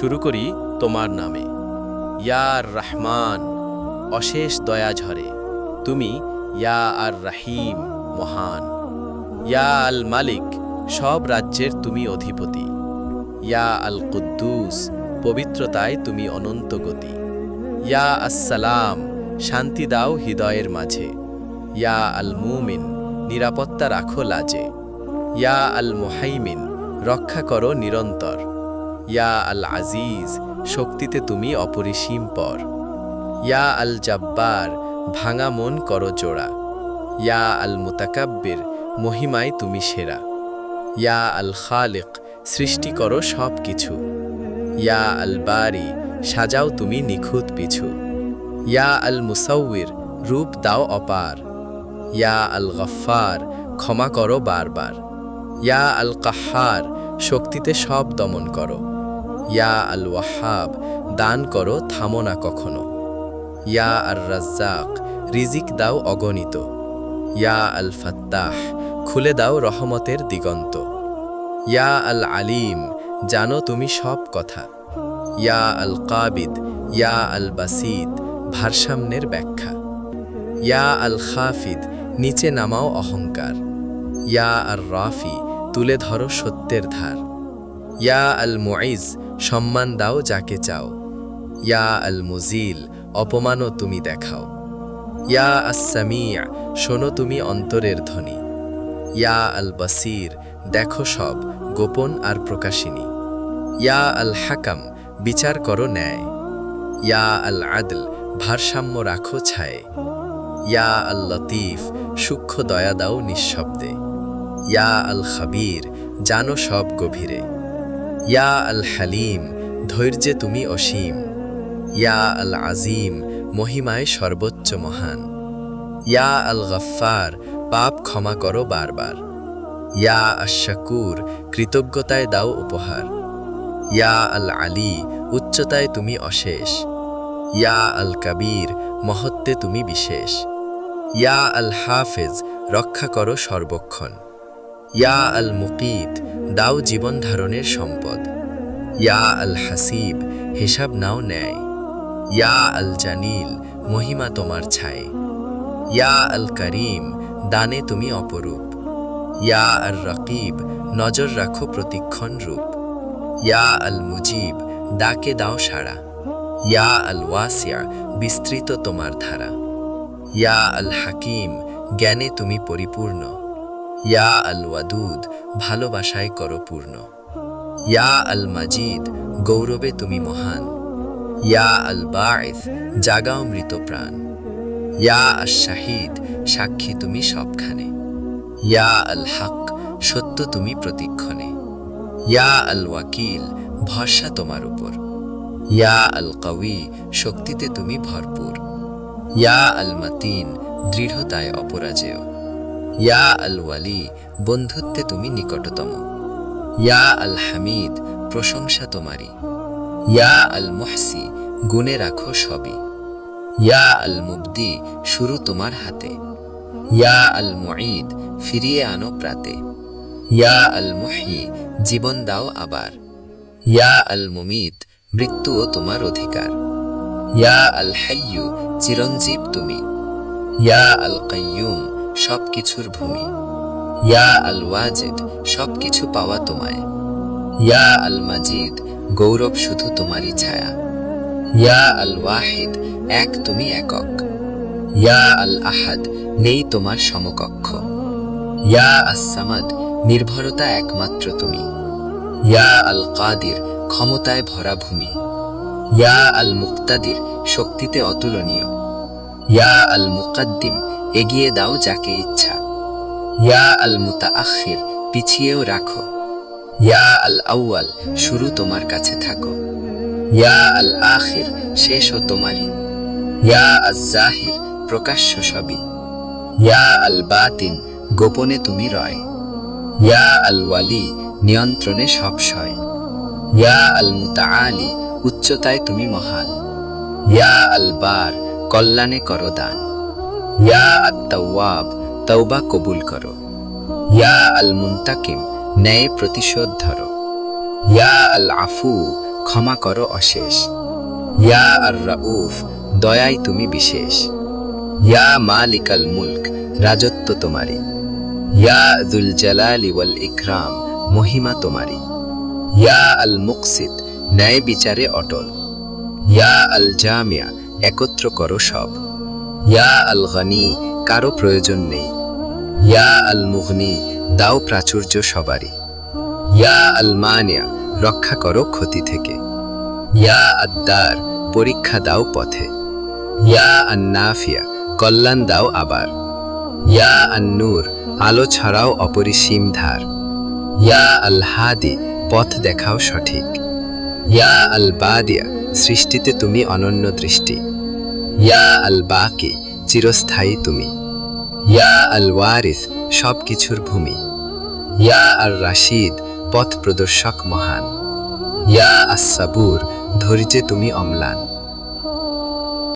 শুরু করি তোমার নামে। ইয়া আর রহমান, অশেষ দয়া ঝরে। তুমি ইয়া আর রহিম, মহান। ইয়া আল মালিক, সব রাজ্যের তুমি অধিপতি। ইয়া আল কুদ্দুস, পবিত্রতায় তুমি অনন্ত গতি। ইয়া আসসালাম, শান্তি দাও হৃদয়ের মাঝে। ইয়া আল মুমিন, নিরাপত্তা রাখো লাজে। ইয়া আল মুহাইমিন, রক্ষা করো নিরন্তর। ইয়া আল আজিজ, শক্তিতে তুমি অপরিসীম পর। ইয়া আল জাব্বার, ভাঙা মন করো জোড়া। ইয়া আল মুতাকাব্বির, মহিমায় তুমি সেরা। ইয়া আল খালিক, সৃষ্টি করো সব কিছু। ইয়া আল বারি, সাজাও তুমি নিখুঁত পিছু। ইয়া আল মুসাউইর, রূপ দাও অপার। ইয়া আল গফফার, ক্ষমা করো বারবার। ইয়া আল কাহ্হার, শক্তিতে সব দমন করো। ইয়া আল ওয়াহাব, দান করো থামো না কখনো। ইয়া আর রাজ্জাক, রিজিক দাও অগণিত। ইয়া আল ফাত্তাহ, খুলে দাও রহমতের দিগন্ত। ইয়া আল আলিম, জানো তুমি সব কথা। ইয়া আল কাবিদ, ইয়া আল বাসিদ, ভারসাম্যের ব্যাখ্যা। ইয়া আল খাফিদ, নিচে নামাও অহংকার। ইয়া আর রাফি, তুলে ধরো সত্যের ধার। ইয়া আল মুইজ, সম্মান দাও যাকে চাও। ইয়া আল মুজিল, অপমানও তুমি দেখাও। ইয়া আস-সামি', শোনো তুমি অন্তরের ধ্বনি। ইয়া আল বাসির, দেখো সব গোপন আর প্রকাশিনী। ইয়া আল হাকাম, বিচার করো ন্যায়। ইয়া আল আদল, ভারসাম্য রাখো ছায়ে। ইয়া আল লতিফ, সূক্ষ্ম দয়া দাও নিঃশব্দে। ইয়া আল খাবির, জানো সব গভীরে। ইয়া আল হালিম, ধৈর্যে তুমি অসীম। ইয়া আল আজিম, মহিমায় সর্বোচ্চ মহান। ইয়া আল গফফার, পাপ ক্ষমা করো বারবার। ইয়া আশ-শাকুর, কৃতজ্ঞতায় দাও উপহার। ইয়া আল আলী, উচ্চতায় তুমি অশেষ। ইয়া আল কাবীর, মহত্বে তুমি বিশেষ। ইয়া আল হাফেজ, রক্ষা করো সর্বক্ষণ। ইয়া আল মুকিত, দাও জীবন ধারণের সম্পদ। ইয়া আল হাসিব, হিসাব নাও ন্যায়। ইয়া আল জানিল, মহিমা তোমার ছায়। ইয়া আল করিম, দানে তুমি অপরূপ। ইয়া আর রকিব, নজর রাখো প্রতিক্ষণ রূপ। ইয়া আল মুজিব, ডাকে দাও সাড়া। ইয়া আল ওয়াসিয়া, বিস্তৃত তোমার ধারা। ইয়া আল হাকিম, জ্ঞানে তুমি পরিপূর্ণ। ইয়া আল ওয়াদুদ, ভালোবাসায় করো পূর্ণ। ইয়া আল মাজিদ, গৌরবে তুমি মহান। ইয়া আল বাঈস, জাগাও মৃত প্রাণ। ইয়া আশ শাহিদ, সাক্ষী তুমি সবখানে। ইয়া আল হক, সত্য তুমি প্রতিক্ষণে। ইয়া আল ওয়াকিল, ভরসা তোমার উপর। ইয়া আল কওয়ি, শক্তিতে তুমি ভরপুর। ইয়া আল মতিন, দৃঢ়তায় অপরাজেয়। ইয়া আল ওয়ালি, বন্ধুত্বে তুমি নিকটতম। ইয়া আল হামিদ, প্রশংসা তোমারই। ইয়া আল মুহসি, গুণে রাখো সবই। ইয়া আল মুবদি, শুরু তোমার হাতে। ইয়া আল মুঈদ, ফিরিয়ে আনো প্রাতে। ইয়া আল মুহয়ি, জীবন দাও আবার। ইয়া আল মুমিত, মৃত্যুও তোমার অধিকার। ইয়া আল হাইয়্যু, চিরঞ্জীব তুমি। ইয়া আল কাইয়্যুম, সবকিছুর ভূমি। ইয়া আল ওয়াজিদ, সবকিছু পাওয়া তোমায়। ইয়া আল মাজিদ, গৌরব শুধু তোমারই ছায়া। ইয়া আল ওয়াহিদ, এক তুমি একক। ইয়া আল আহাদ, নেই তোমার সমকক্ষ। ইয়া আস সামাদ, নির্ভরতা একমাত্র তুমি। ইয়া আল কাদির, ক্ষমতায় ভরা ভূমি। ইয়া আল মুক্তাদির, শক্তিতে অতুলনীয়। ইয়া আল মুকাদ্দিম, এগিয়ে দাও যাকে ইচ্ছা। ইয়া আল মুতাআখির, পিছিয়েও রাখো। ইয়া আল আউয়াল, শুরু তোমার কাছে থাকো। ইয়া আল আখির, শেষও তোমারই। ইয়া আজ জাহির, প্রকাশ্য সবই। ইয়া আল বাতিন, গোপনে তুমি রয়। ইয়া আল ওয়ালি, নিয়ন্ত্রণে সব সয়। ইয়া আল মুতাআলি, উচ্চতায় তুমি মহান। ইয়া আল বার, কল্যাণে করো দান। ইয়া আত তাওয়াব, তওবা কবুল করো। ইয়া আল মুনতাকিম, ন্যায় প্রতিশোধ ধরো। ইয়া আল আফু, ক্ষমা করো অশেষ। ইয়া আর রাউফ, দয়ায় তুমি বিশেষ। ইয়া মালিকাল মুলক, রাজত্ব তোমারই। ইয়া যুল জালালি ওয়াল ইকরাম, মহিমা তোমারই। ইয়া আল মুকসিত, ন্যায় বিচারে অটল। ইয়া আল জামিয়া, একত্র করো সব। ইয়া আল গনি, কারো প্রয়োজন নেই। ইয়া আল মুগনি, দাও প্রাচুর্য সবারই। ইয়া আল মানিয়া, রক্ষা করো ক্ষতি থেকে। ইয়া আদ্দার, পরীক্ষা দাও পথে। ইয়া আন নাফিয়া, কল্যাণ দাও আবার। ইয়া আন নূর, আলো ছড়াও অপরিসীম ধার। ইয়া আল হাদি, পথ দেখাও সঠিক। ইয়া আল বাদিয়া, সৃষ্টিতে তুমি অনন্য দৃষ্টি। ইয়া আল বাকি, চিরস্থায়ী তুমি। ইয়া আল ওয়ারিস, সব কিছুর ভূমি। ইয়া আর রাশিদ, পথ প্রদর্শক মহান। ইয়া আস সাবুর, ধৈর্যে তুমি অম্লান।